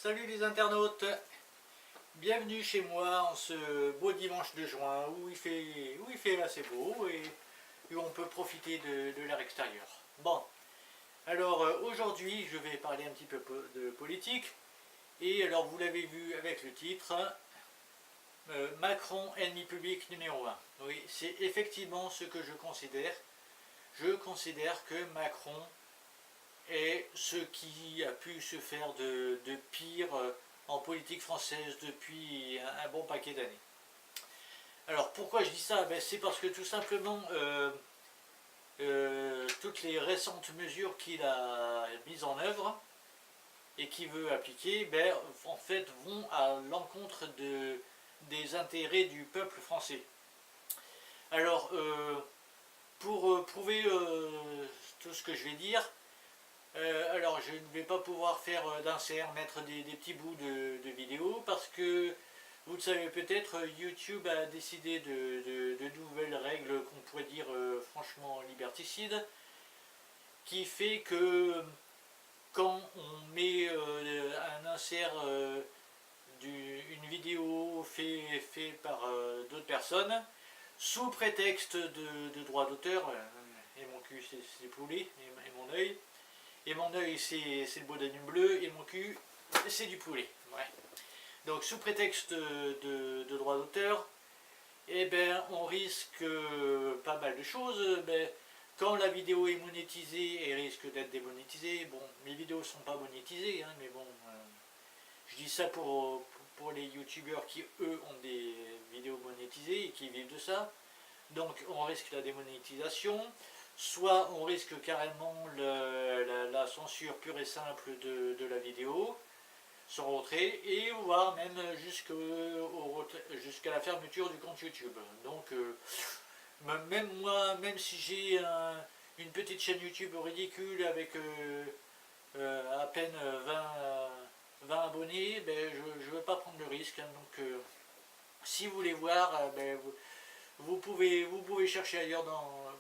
Salut les internautes, bienvenue chez moi en ce beau dimanche de juin où il fait assez beau et où on peut profiter de l'air extérieur. Bon, alors aujourd'hui je vais parler un petit peu de politique et alors vous l'avez vu avec le titre, Macron ennemi public numéro 1. Oui, c'est effectivement ce que je considère. Je considère que Macron est ce qui a pu se faire de pire en politique française depuis un bon paquet d'années. Alors pourquoi je dis ça? C'est parce que tout simplement toutes les récentes mesures qu'il a mises en œuvre et qu'il veut appliquer en fait vont à l'encontre des intérêts du peuple français. Alors pour prouver tout ce que je vais dire, alors je ne vais pas pouvoir faire d'insert, mettre des petits bouts de vidéos parce que vous le savez peut-être, YouTube a décidé de nouvelles règles qu'on pourrait dire franchement liberticides, qui fait que quand on met un insert d'une vidéo fait par d'autres personnes, sous prétexte de droit d'auteur, et mon cul c'est des poulets, et mon œil, et mon œil c'est le beau Danube bleu, et mon cul c'est du poulet. Ouais. Donc sous prétexte de droit d'auteur, on risque pas mal de choses. Quand la vidéo est monétisée, elle risque d'être démonétisée. Bon, mes vidéos ne sont pas monétisées, hein, mais bon, je dis ça pour les youtubeurs qui eux ont des vidéos monétisées et qui vivent de ça. Donc on risque la démonétisation, soit on risque carrément la censure pure et simple de la vidéo, son retrait, et voire même jusqu'à la fermeture du compte YouTube. Donc même moi, même si j'ai une petite chaîne YouTube ridicule avec à peine 20 abonnés, je ne veux pas prendre le risque. Hein, donc si vous voulez voir, vous pouvez chercher ailleurs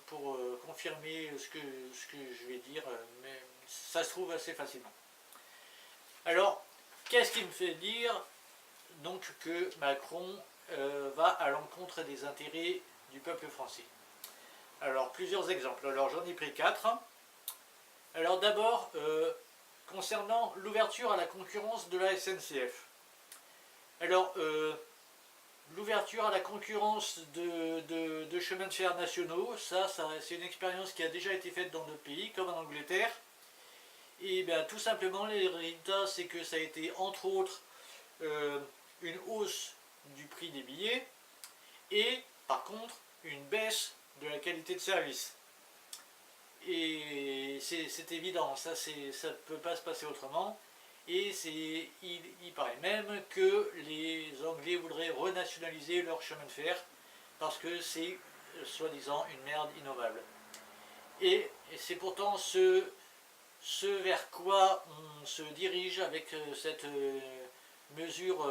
pour confirmer ce que je vais dire, mais ça se trouve assez facilement. Alors, qu'est-ce qui me fait dire donc que Macron va à l'encontre des intérêts du peuple français? Alors, plusieurs exemples. Alors, j'en ai pris 4. Alors, d'abord, concernant l'ouverture à la concurrence de la SNCF. Alors, l'ouverture à la concurrence de chemins de fer nationaux, ça c'est une expérience qui a déjà été faite dans d'autres pays, comme en Angleterre. Et bien tout simplement, les résultats, c'est que ça a été entre autres une hausse du prix des billets et par contre une baisse de la qualité de service. Et c'est évident, ça ne peut pas se passer autrement. Et il paraît même que les Anglais voudraient renationaliser leur chemin de fer parce que c'est soi-disant une merde innovable. Et c'est pourtant ce vers quoi on se dirige avec cette mesure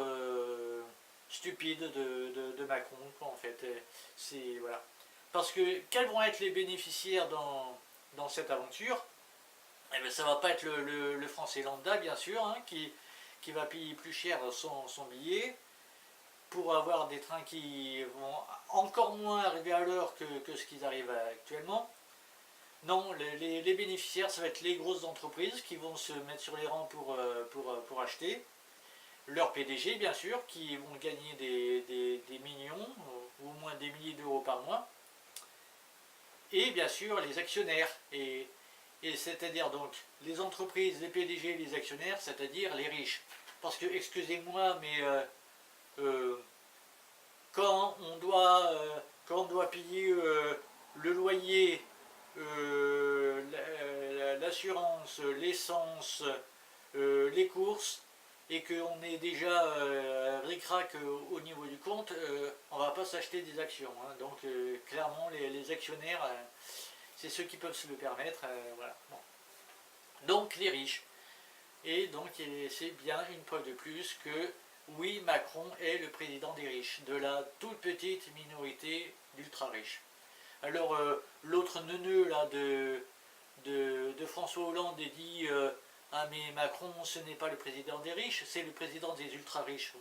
stupide de Macron, en fait. Voilà. Parce que quels vont être les bénéficiaires dans cette aventure? Ça ne va pas être le français lambda, bien sûr, hein, qui va payer plus cher son billet pour avoir des trains qui vont encore moins arriver à l'heure que ce qu'ils arrivent actuellement. Non, les bénéficiaires, ça va être les grosses entreprises qui vont se mettre sur les rangs pour acheter. Leurs PDG, bien sûr, qui vont gagner des millions, ou au moins des milliers d'euros par mois. Et bien sûr, les actionnaires. Et c'est-à-dire donc les entreprises, les PDG, les actionnaires, c'est-à-dire les riches. Parce que, excusez-moi, mais quand on doit payer le loyer, l'assurance, l'essence, les courses, et qu'on est déjà ric-rac au niveau du compte, on ne va pas s'acheter des actions. Hein. Donc clairement, les actionnaires, c'est ceux qui peuvent se le permettre. Voilà. Bon. Donc les riches. Et donc c'est bien une preuve de plus que oui, Macron est le président des riches, de la toute petite minorité d'ultra riches. Alors l'autre neuneu là de François Hollande dit Ah mais Macron, ce n'est pas le président des riches, c'est le président des ultra-riches.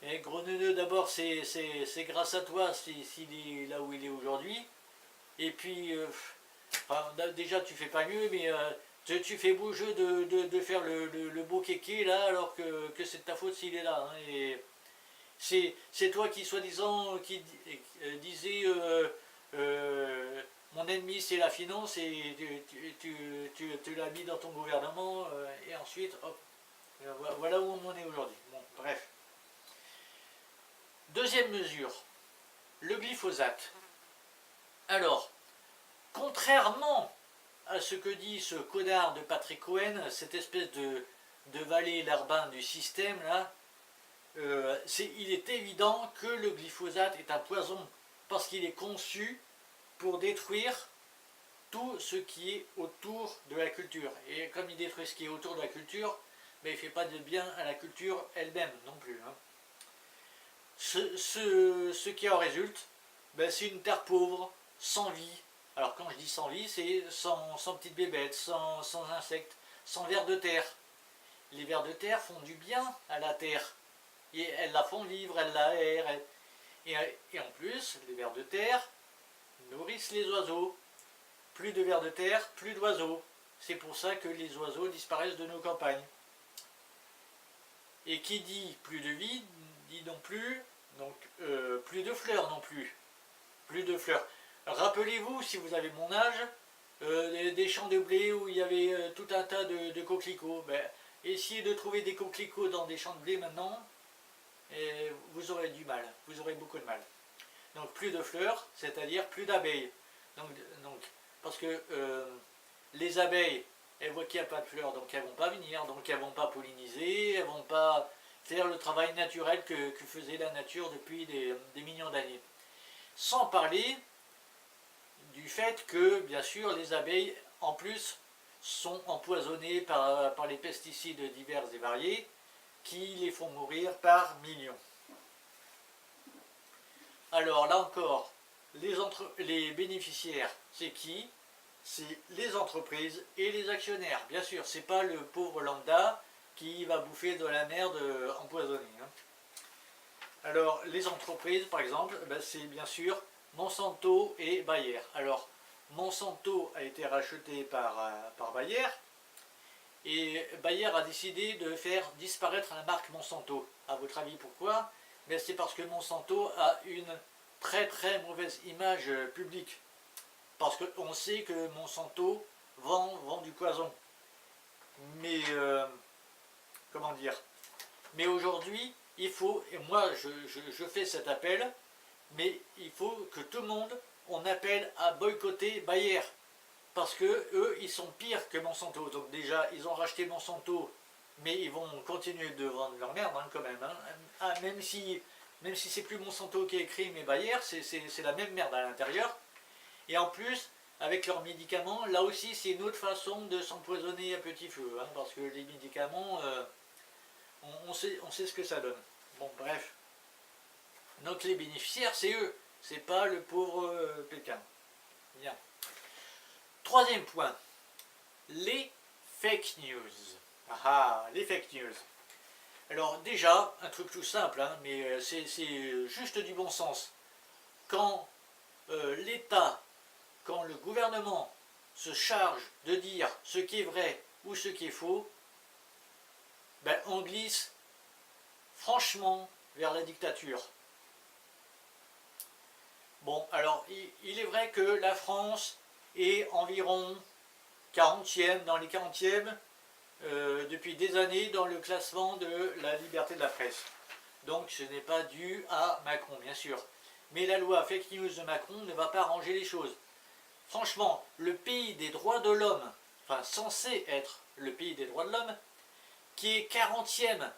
Et gros neuneu, d'abord, c'est grâce à toi s'il est là où il est aujourd'hui. Et puis, enfin, déjà, tu fais pas mieux, mais tu fais beau jeu de faire le beau kéké, là, alors que c'est de ta faute s'il est là. Hein. Et c'est toi qui, soi-disant, qui disais mon ennemi c'est la finance et tu l'as mis dans ton gouvernement et ensuite, hop, voilà où on en est aujourd'hui. Bon, bref. Deuxième mesure, le glyphosate. Alors, contrairement à ce que dit ce connard de Patrick Cohen, cette espèce de Valais Larbin du système, là, il est évident que le glyphosate est un poison parce qu'il est conçu pour détruire tout ce qui est autour de la culture. Et comme il détruit ce qui est autour de la culture, mais il ne fait pas de bien à la culture elle-même non plus. Hein. Ce qui en résulte, ben, c'est une terre pauvre, sans vie. Alors quand je dis sans vie, c'est sans petites bébêtes, sans insectes, sans vers de terre. Les vers de terre font du bien à la terre. Et elles la font vivre, elles l'aèrent. Et en plus, les vers de terre nourrissent les oiseaux. Plus de vers de terre, plus d'oiseaux. C'est pour ça que les oiseaux disparaissent de nos campagnes. Et qui dit plus de vie, dit non plus, donc plus de fleurs non plus. Plus de fleurs. Rappelez-vous, si vous avez mon âge, des champs de blé où il y avait tout un tas de coquelicots. Ben, essayez de trouver des coquelicots dans des champs de blé maintenant, et vous aurez du mal, vous aurez beaucoup de mal. Donc plus de fleurs, c'est-à-dire plus d'abeilles. Donc, parce que les abeilles, elles voient qu'il n'y a pas de fleurs, donc elles ne vont pas venir, donc elles ne vont pas polliniser, elles ne vont pas faire le travail naturel que faisait la nature depuis des millions d'années. Sans parler du fait que, bien sûr, les abeilles, en plus, sont empoisonnées par les pesticides divers et variés, qui les font mourir par millions. Alors là encore, les bénéficiaires, c'est qui? C'est les entreprises et les actionnaires. Bien sûr, c'est pas le pauvre lambda qui va bouffer de la merde empoisonnée. Hein. Alors, les entreprises, par exemple, ben, c'est bien sûr Monsanto et Bayer. Alors, Monsanto a été racheté par Bayer, et Bayer a décidé de faire disparaître la marque Monsanto. À votre avis, pourquoi? Ben, c'est parce que Monsanto a une très très mauvaise image publique. Parce qu'on sait que Monsanto vend du poison. Mais, comment dire? Mais aujourd'hui, il faut, et moi je fais cet appel, mais il faut que tout le monde, on appelle à boycotter Bayer. Parce que eux, ils sont pires que Monsanto. Donc déjà, ils ont racheté Monsanto, mais ils vont continuer de vendre leur merde hein, quand même. Hein. Ah, même si c'est plus Monsanto qui est écrit, mais Bayer, c'est la même merde à l'intérieur. Et en plus, avec leurs médicaments, là aussi, c'est une autre façon de s'empoisonner à petit feu. Hein, parce que les médicaments, on sait ce que ça donne. Bon, bref. Donc les bénéficiaires, c'est eux. C'est pas le pauvre Pékin. Bien. Troisième point, les fake news. Ah, les fake news. Alors déjà, un truc tout simple, hein, mais c'est juste du bon sens. Quand l'État, quand le gouvernement se charge de dire ce qui est vrai ou ce qui est faux, ben, on glisse franchement vers la dictature. Bon, alors, il est vrai que la France est environ 40e, dans les 40e, depuis des années dans le classement de la liberté de la presse. Donc ce n'est pas dû à Macron, bien sûr. Mais la loi fake news de Macron ne va pas arranger les choses. Franchement, le pays des droits de l'homme, enfin censé être le pays des droits de l'homme, qui est 40e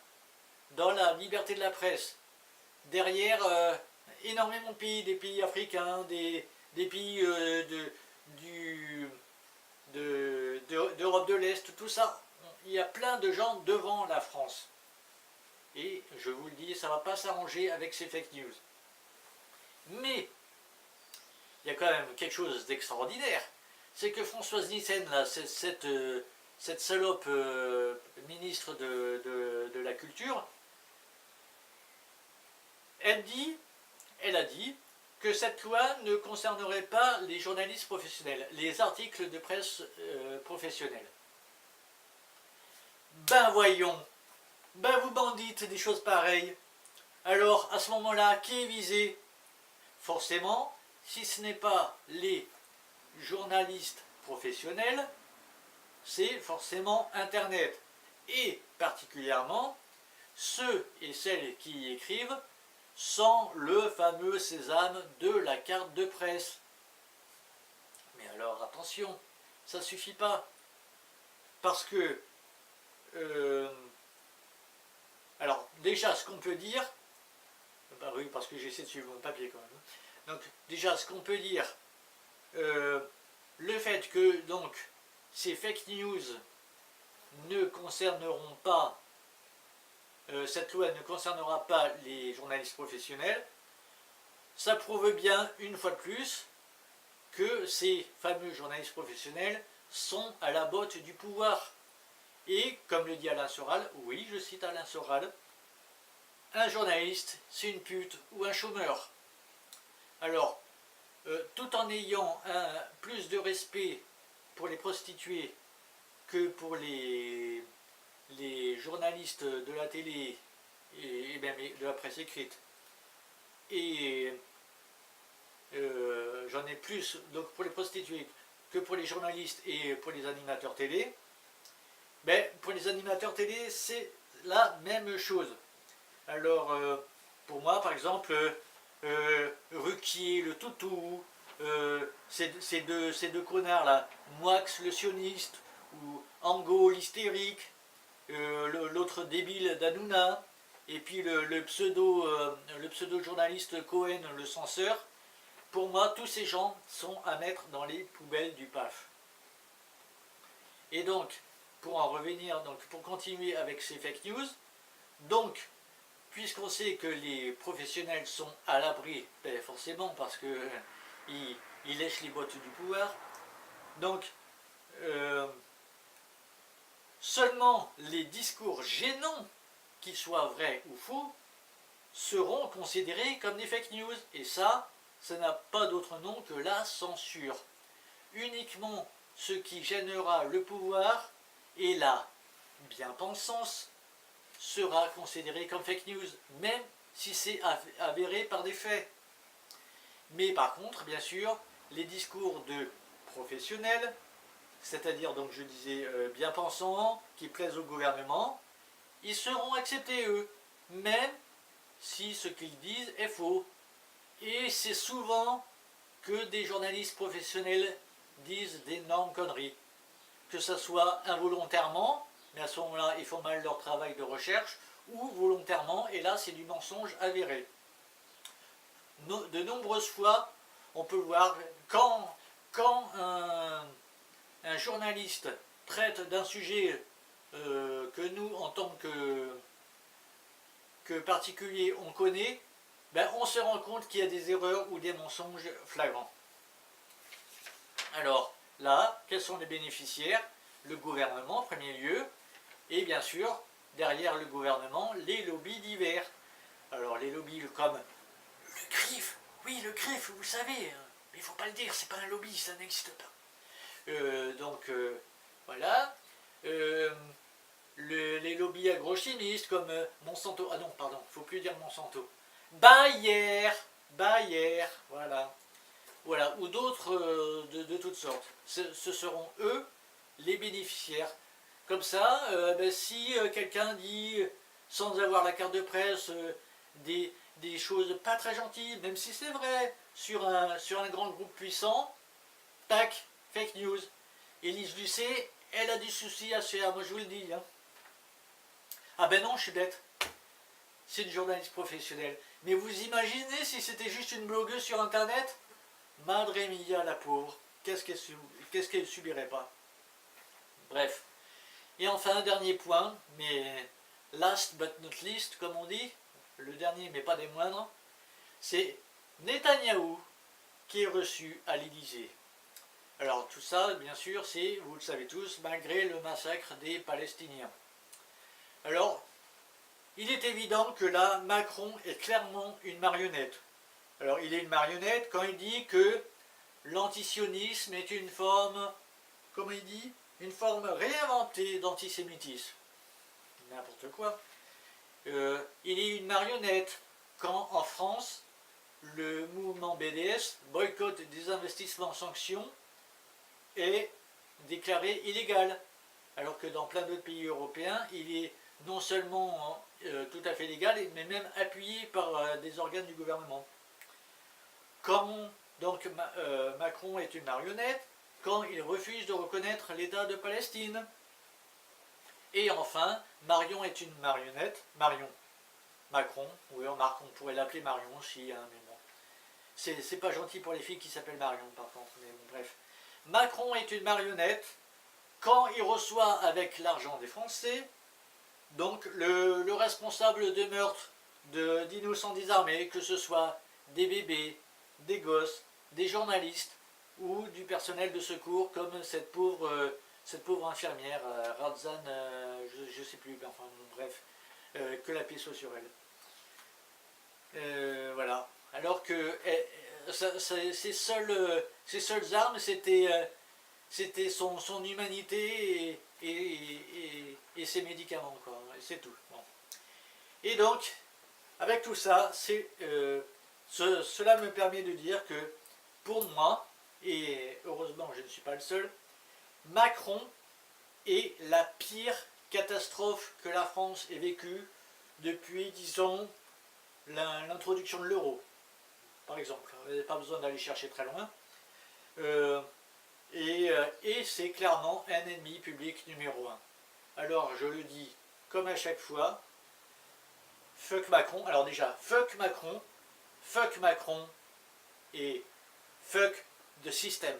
dans la liberté de la presse, derrière énormément de pays, des pays africains, des pays d'Europe de l'Est, tout ça, il y a plein de gens devant la France. Et je vous le dis, ça ne va pas s'arranger avec ces fake news. Mais, il y a quand même quelque chose d'extraordinaire. C'est que Françoise Nyssen, là, cette cette salope ministre de la Culture, elle a dit que cette loi ne concernerait pas les journalistes professionnels, les articles de presse professionnels. Ben voyons, ben vous bandites des choses pareilles. Alors à ce moment-là, qui est visé? Forcément, si ce n'est pas les journalistes professionnels, c'est forcément Internet. Et particulièrement ceux et celles qui y écrivent sans le fameux sésame de la carte de presse. Mais alors attention, ça ne suffit pas. Parce que, alors déjà ce qu'on peut dire, bah oui parce que j'essaie de suivre mon papier quand même. Donc déjà ce qu'on peut dire, le fait que donc ces fake news ne concerneront pas, cette loi ne concernera pas les journalistes professionnels, ça prouve bien une fois de plus que ces fameux journalistes professionnels sont à la botte du pouvoir. Et comme le dit Alain Soral, oui je cite Alain Soral, un journaliste c'est une pute ou un chômeur. Alors, tout en ayant plus de respect pour les prostituées que pour les journalistes de la télé et même de la presse écrite, et j'en ai plus donc pour les prostituées que pour les journalistes et pour les animateurs télé, mais pour les animateurs télé c'est la même chose. Alors pour moi par exemple Ruquier, le Toutou, ces deux connards là, Moix le sioniste ou Angot l'hystérique, l'autre débile d'Hanouna, et puis le pseudo journaliste Cohen le censeur, pour moi tous ces gens sont à mettre dans les poubelles du PAF. Et donc pour en revenir, donc pour continuer avec ces fake news, donc puisqu'on sait que les professionnels sont à l'abri, ben forcément parce que ils lèchent les bottes du pouvoir, donc seulement les discours gênants, qu'ils soient vrais ou faux, seront considérés comme des fake news. Et ça n'a pas d'autre nom que la censure. Uniquement ce qui gênera le pouvoir et la bien-pensance sera considéré comme fake news, même si c'est avéré par des faits. Mais par contre, bien sûr, les discours de professionnels, c'est-à-dire, donc je disais, bien-pensants, qui plaisent au gouvernement, ils seront acceptés eux, même si ce qu'ils disent est faux. Et c'est souvent que des journalistes professionnels disent d'énormes conneries. Que ce soit involontairement, mais à ce moment-là, ils font mal leur travail de recherche, ou volontairement, et là, c'est du mensonge avéré. De nombreuses fois, on peut voir, quand un journaliste traite d'un sujet que nous, en tant que particuliers, on connaît, ben, on se rend compte qu'il y a des erreurs ou des mensonges flagrants. Alors, là, quels sont les bénéficiaires? Le gouvernement en premier lieu, et bien sûr, derrière le gouvernement, les lobbies divers. Alors les lobbies comme le CRIF, oui le CRIF, vous savez, mais il ne faut pas le dire, c'est pas un lobby, ça n'existe pas. Voilà. Les lobbies agrochimistes comme Monsanto, ah non, pardon, il ne faut plus dire Monsanto. Bayer, voilà. Voilà, ou d'autres de toutes sortes. Ce seront eux les bénéficiaires. Comme ça, ben, si quelqu'un dit, sans avoir la carte de presse, des choses pas très gentilles, même si c'est vrai, sur un grand groupe puissant, tac, fake news. Élise Lucet, elle a des soucis à se faire, moi je vous le dis. Hein. Ah ben non, je suis bête. C'est une journaliste professionnelle. Mais vous imaginez si c'était juste une blogueuse sur internet? Madre mia, la pauvre. Qu'est-ce qu'elle subirait pas? Bref. Et enfin, un dernier point, mais last but not least, comme on dit, le dernier mais pas des moindres, c'est Netanyahou qui est reçu à l'Élysée. Alors tout ça, bien sûr, c'est, vous le savez tous, malgré le massacre des Palestiniens. Alors, il est évident que là, Macron est clairement une marionnette. Alors, il est une marionnette quand il dit que l'antisionisme est une forme, comment il dit, une forme réinventée d'antisémitisme. N'importe quoi. Il est une marionnette quand, en France, le mouvement BDS, boycott des investissements sanctions, est déclaré illégal. Alors que dans plein d'autres pays européens, il est non seulement tout à fait légal, mais même appuyé par des organes du gouvernement. Quand donc Macron est une marionnette, quand il refuse de reconnaître l'État de Palestine. Et enfin, Marion est une marionnette, Macron, oui, on pourrait l'appeler Marion aussi, hein, mais bon. C'est pas gentil pour les filles qui s'appellent Marion par contre, mais bon, bref. Macron est une marionnette quand il reçoit avec l'argent des Français, donc le responsable de meurtre d'innocents désarmés, que ce soit des bébés, des gosses, des journalistes ou du personnel de secours comme cette pauvre infirmière, Razan, je ne sais plus, enfin bref, que la paix soit sur elle. Voilà. Alors que ses seules armes, c'était son humanité et ses médicaments, quoi. C'est tout. Bon. Et donc, avec tout ça, cela me permet de dire que, pour moi, et heureusement je ne suis pas le seul, Macron est la pire catastrophe que la France ait vécue depuis, disons, l'introduction de l'euro, par exemple. Vous n'avez pas besoin d'aller chercher très loin. Et c'est clairement un ennemi public numéro un. Alors je le dis comme à chaque fois, fuck Macron. Alors déjà, fuck Macron et fuck the system.